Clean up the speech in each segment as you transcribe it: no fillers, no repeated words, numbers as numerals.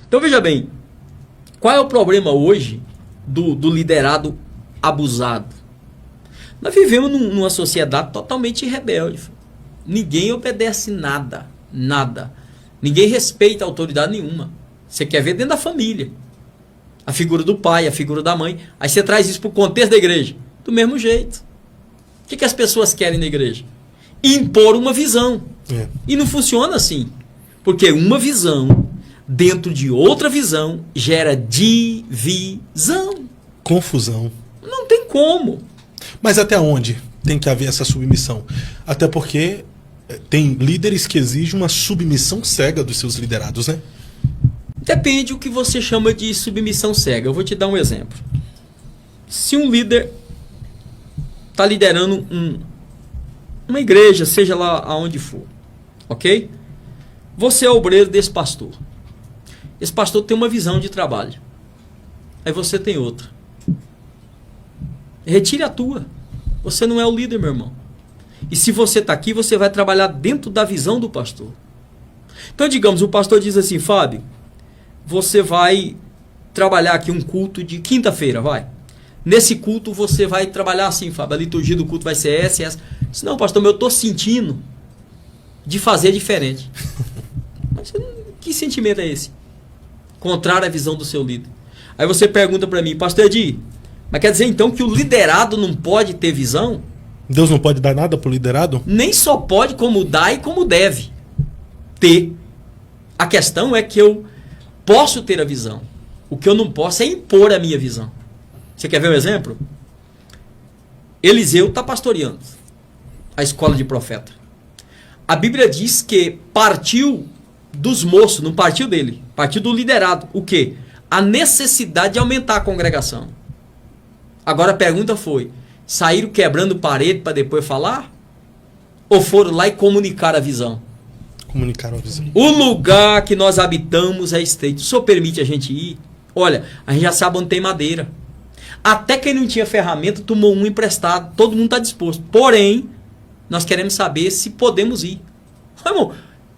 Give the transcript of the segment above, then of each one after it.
Então veja bem, qual é o problema hoje do liderado abusado? Nós vivemos numa sociedade totalmente rebelde. Ninguém obedece nada. Ninguém respeita autoridade nenhuma. Você quer ver dentro da família. A figura do pai, a figura da mãe. Aí você traz isso para o contexto da igreja. Do mesmo jeito. O que as pessoas querem na igreja? Impor uma visão. E não funciona assim. Porque uma visão dentro de outra visão gera divisão. Confusão. Não tem como. Mas até onde tem que haver essa submissão? Até porque tem líderes que exigem uma submissão cega dos seus liderados, né? Depende do que você chama de submissão cega. Eu vou te dar um exemplo. Se um líder está liderando uma igreja, seja lá aonde for, ok? Você é obreiro desse pastor. Esse pastor tem uma visão de trabalho. Aí você tem outra. Retire a tua. Você não é o líder, meu irmão. E se você está aqui, você vai trabalhar dentro da visão do pastor. Então, digamos, o pastor diz assim, Fábio, você vai trabalhar aqui um culto de quinta-feira, vai. Nesse culto você vai trabalhar assim, Fábio, a liturgia do culto vai ser essa e essa. Não, pastor, eu estou sentindo de fazer diferente. Mas que sentimento é esse? Contrário à visão do seu líder. Aí você pergunta para mim, pastor Edi, mas quer dizer então que o liderado não pode ter visão? Deus não pode dar nada para o liderado? Nem só pode, como dá e como deve ter. A questão é que eu posso ter a visão. O que eu não posso é impor a minha visão. Você quer ver um exemplo? Eliseu está pastoreando a escola de profeta. A Bíblia diz que partiu dos moços, não partiu dele, partiu do liderado. O quê? A necessidade de aumentar a congregação. Agora a pergunta foi, saíram quebrando parede para depois falar? Ou foram lá e comunicaram a visão? Comunicaram a visão. O lugar que nós habitamos é estreito. O senhor permite a gente ir? Olha, a gente já sabe onde tem madeira. Até quem não tinha ferramenta tomou um emprestado. Todo mundo está disposto. Porém, nós queremos saber se podemos ir. Irmão,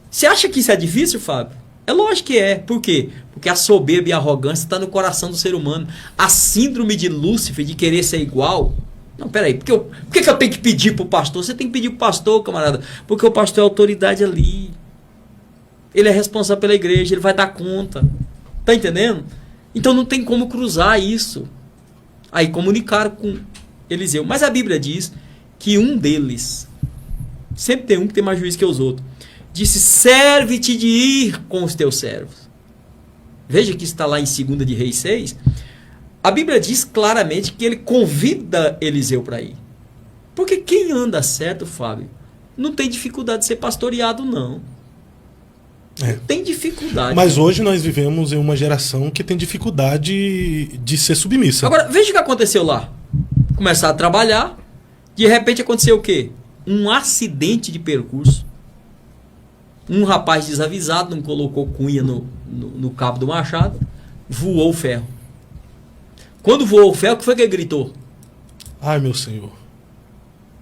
você acha que isso é difícil, Fábio? É lógico que é. Por quê? Porque a soberba e a arrogância está no coração do ser humano. A síndrome de Lúcifer, de querer ser igual. Não, peraí. Por que eu tenho que pedir para o pastor? Você tem que pedir para o pastor, camarada. Porque o pastor é a autoridade ali. Ele é responsável pela igreja. Ele vai dar conta. Tá entendendo? Então não tem como cruzar isso. Aí comunicaram com Eliseu. Mas a Bíblia diz que um deles, sempre tem um que tem mais juízo que os outros, disse, serve-te de ir com os teus servos. Veja que está lá em 2 de Reis 6. A Bíblia diz claramente que ele convida Eliseu para ir. Porque quem anda certo, Fábio, não tem dificuldade de ser pastoreado, não. Não tem dificuldade. Mas hoje nós vivemos em uma geração que tem dificuldade de ser submissa. Agora, veja o que aconteceu lá. Começaram a trabalhar, de repente aconteceu o quê? Um acidente de percurso. Um rapaz desavisado, não colocou cunha no cabo do machado, voou o ferro. Quando voou o ferro, o que foi que ele gritou? Ai, meu Senhor.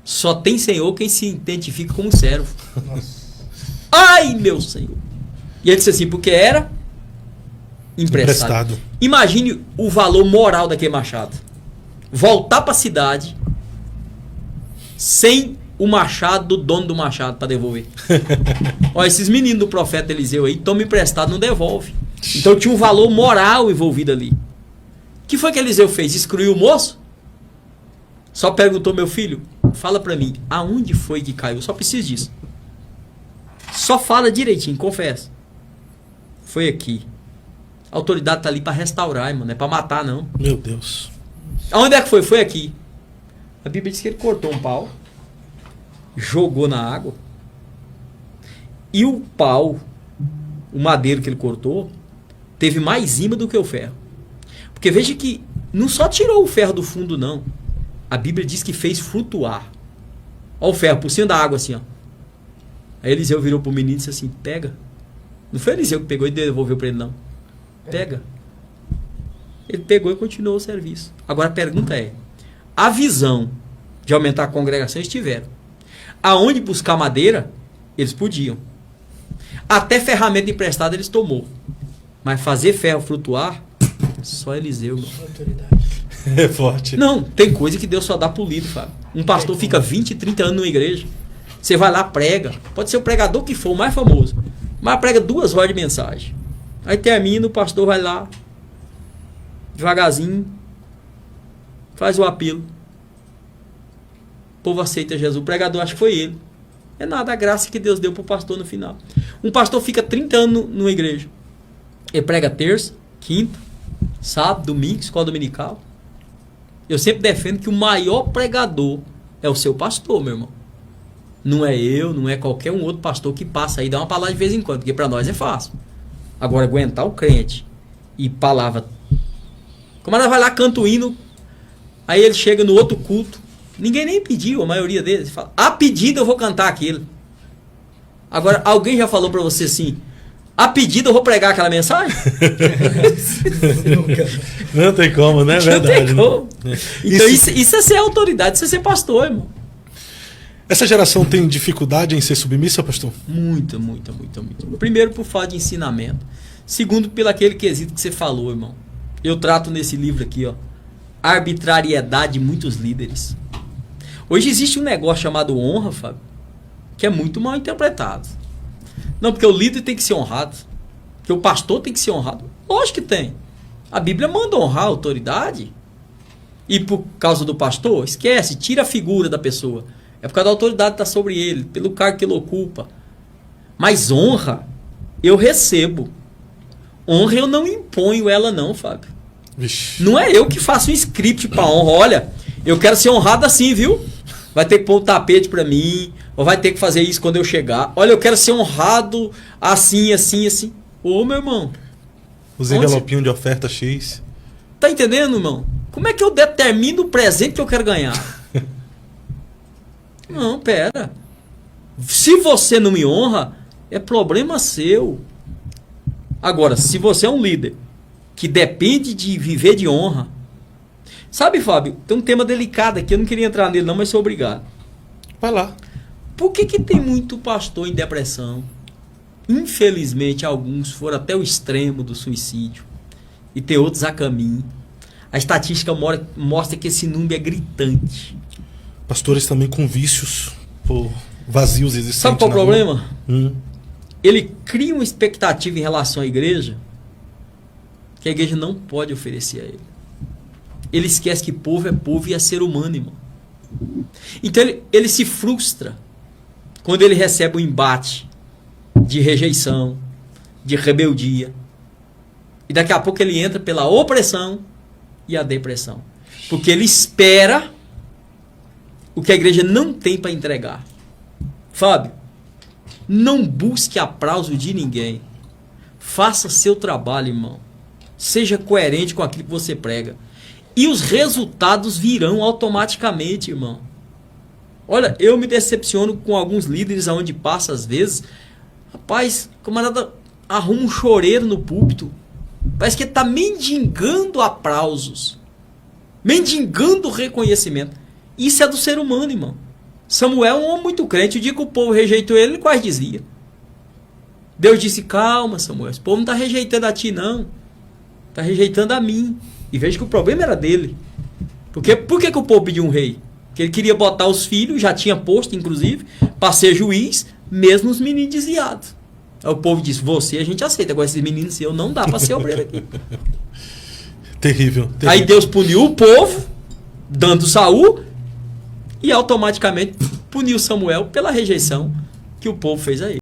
Só tem Senhor quem se identifica como servo. Nossa. Ai, meu Senhor. E ele disse assim, porque era emprestado. Imagine o valor moral daquele machado. Voltar para a cidade sem o machado do dono do machado para devolver. Olha, esses meninos do profeta Eliseu aí, toma emprestado, não devolve. Então tinha um valor moral envolvido ali. O que foi que Eliseu fez? Excluiu o moço? Só perguntou, meu filho, fala para mim, aonde foi que caiu? Só preciso disso. Só fala direitinho, confessa. Foi aqui. A autoridade tá ali para restaurar, irmão, não é para matar, não. Meu Deus. Aonde é que foi? Foi aqui. A Bíblia diz que ele cortou um pau, jogou na água, e o pau, o madeiro que ele cortou, teve mais ímã do que o ferro. Porque veja que não só tirou o ferro do fundo, não. A Bíblia diz que fez flutuar. Olha o ferro por cima da água assim, ó. Aí Eliseu virou pro menino e disse assim, pega. Não foi Eliseu que pegou e devolveu para ele, não. Pega. Ele pegou e continuou o serviço. Agora a pergunta é, a visão de aumentar a congregação eles tiveram. Aonde buscar madeira, eles podiam. Até ferramenta emprestada eles tomou. Mas fazer ferro flutuar, só Eliseu, irmão. Autoridade. É forte. Não, tem coisa que Deus só dá pro líder, Fábio. Um pastor fica 20, 30 anos numa igreja. Você vai lá, prega. Pode ser o pregador que for, o mais famoso. Mas prega 2 horas de mensagem. Aí termina, o pastor vai lá, devagarzinho, faz o apelo. O povo aceita Jesus. O pregador acha que foi ele. É nada, a graça que Deus deu pro pastor no final. Um pastor fica 30 anos numa igreja. Ele prega terça, quinta, sábado, domingo, escola dominical. Eu sempre defendo que o maior pregador é o seu pastor, meu irmão. Não é eu, não é qualquer um outro pastor que passa aí e dá uma palavra de vez em quando, porque para nós é fácil. Agora, aguentar o crente e palavra... Como ela vai lá, canta o hino, aí ele chega no outro culto, ninguém nem pediu, a maioria deles fala, a pedido eu vou cantar aquilo. Agora, alguém já falou para você assim, a pedido eu vou pregar aquela mensagem? Não tem como, né? É verdade. Não tem como. Então isso é ser autoridade, isso é ser pastor, irmão. Essa geração tem dificuldade em ser submissa, pastor? Muita. Primeiro, por falta de ensinamento. Segundo, pelo aquele quesito que você falou, irmão. Eu trato nesse livro aqui, ó, arbitrariedade de muitos líderes. Hoje existe um negócio chamado honra, Fábio, que é muito mal interpretado. Não, porque o líder tem que ser honrado. Porque o pastor tem que ser honrado. Lógico que tem. A Bíblia manda honrar a autoridade. E por causa do pastor, esquece, tira a figura da pessoa. É por causa da autoridade que está sobre ele, pelo cargo que ele ocupa. Mas honra, eu recebo. Honra eu não imponho ela não, Fábio. Vixe. Não é eu que faço um script para honra. Olha, eu quero ser honrado assim, viu? Vai ter que pôr um tapete para mim, ou vai ter que fazer isso quando eu chegar. Olha, eu quero ser honrado assim. Ô, meu irmão. Os envelopinhos de oferta X. Tá entendendo, irmão? Como é que eu determino o presente que eu quero ganhar? Não, pera. Se você não me honra, é problema seu. Agora, se você é um líder que depende de viver de honra... Sabe, Fábio, tem um tema delicado aqui, eu não queria entrar nele não, mas sou obrigado. Vai lá. Por que tem muito pastor em depressão? Infelizmente, alguns foram até o extremo do suicídio. E tem outros a caminho. A estatística mostra que esse número é gritante. Pastores também com vícios por vazios existentes. Sabe qual é o problema? Rua. Ele cria uma expectativa em relação à igreja que a igreja não pode oferecer a ele. Ele esquece que povo é povo e é ser humano, irmão. Então ele se frustra quando ele recebe um embate de rejeição, de rebeldia. E daqui a pouco ele entra pela opressão e a depressão. Porque ele espera o que a igreja não tem para entregar. Fábio, não busque aplauso de ninguém. Faça seu trabalho, irmão. Seja coerente com aquilo que você prega. E os resultados virão automaticamente, irmão. Olha, eu me decepciono com alguns líderes aonde passa às vezes. Rapaz, o camarada arruma um choreiro no púlpito. Parece que ele está mendigando aplausos. Mendigando reconhecimento. Isso é do ser humano, irmão. Samuel é um homem muito crente. O dia que o povo rejeitou ele, ele quase dizia. Deus disse, calma, Samuel. Esse povo não está rejeitando a ti, não. Está rejeitando a mim. E veja que o problema era dele. Por que o povo pediu um rei? Porque ele queria botar os filhos, já tinha posto, inclusive, para ser juiz, mesmo os meninos desviados. Aí o povo disse, você a gente aceita. Agora esses meninos seus não dá para ser obreiro aqui. Terrível. Aí Deus puniu o povo, dando Saul, e automaticamente puniu Samuel pela rejeição que o povo fez a ele.